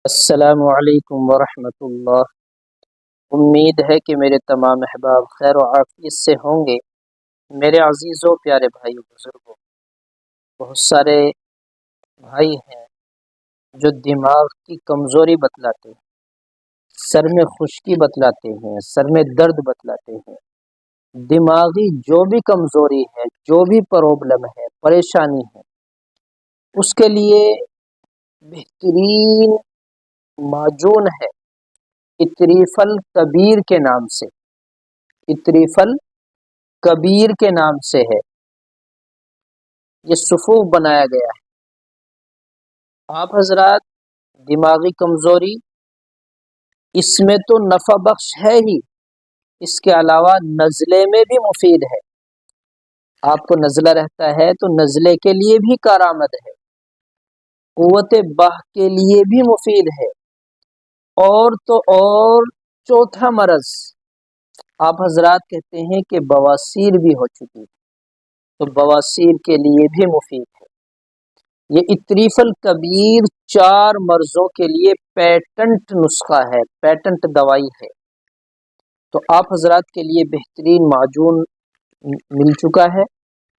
السلام علیکم ورحمۃ اللہ۔ امید ہے کہ میرے تمام احباب خیر و عافیت سے ہوں گے۔ میرے عزیزوں، پیارے بھائی بزرگوں، بہت سارے بھائی ہیں جو دماغ کی کمزوری بتلاتے ہیں، سر میں خشکی بتلاتے ہیں، سر میں درد بتلاتے ہیں۔ دماغی جو بھی کمزوری ہے، جو بھی پرابلم ہے، پریشانی ہے، اس کے لیے بہترین معجون ہے اطریف الکبیر کے نام سے۔ اطریف الکبیر کے نام سے ہے، یہ صفوف بنایا گیا ہے۔ آپ حضرات، دماغی کمزوری اس میں تو نفع بخش ہے ہی، اس کے علاوہ نزلے میں بھی مفید ہے۔ آپ کو نزلہ رہتا ہے تو نزلے کے لیے بھی کارآمد ہے، قوت بح کے لیے بھی مفید ہے، اور تو اور چوتھا مرض آپ حضرات کہتے ہیں کہ بواسیر بھی ہو چکی ہے، تو بواسیر کے لیے بھی مفید ہے۔ یہ اطریف الکبیر 4 مرضوں کے لیے پیٹنٹ نسخہ ہے، پیٹنٹ دوائی ہے۔ تو آپ حضرات کے لیے بہترین معجون مل چکا ہے،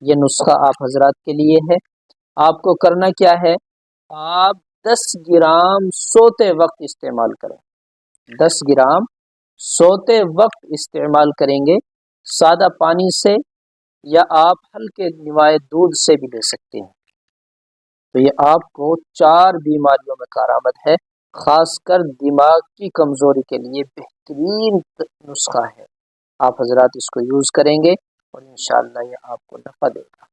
یہ نسخہ آپ حضرات کے لیے ہے۔ آپ کو کرنا کیا ہے؟ آپ 10 گرام سوتے وقت استعمال کریں، 10 گرام سوتے وقت استعمال کریں گے، سادہ پانی سے یا آپ ہلکے نوائے دودھ سے بھی لے سکتے ہیں۔ تو یہ آپ کو 4 بیماریوں میں کارآمد ہے، خاص کر دماغ کی کمزوری کے لیے بہترین نسخہ ہے۔ آپ حضرات اس کو یوز کریں گے اور انشاءاللہ یہ آپ کو نفع دے گا۔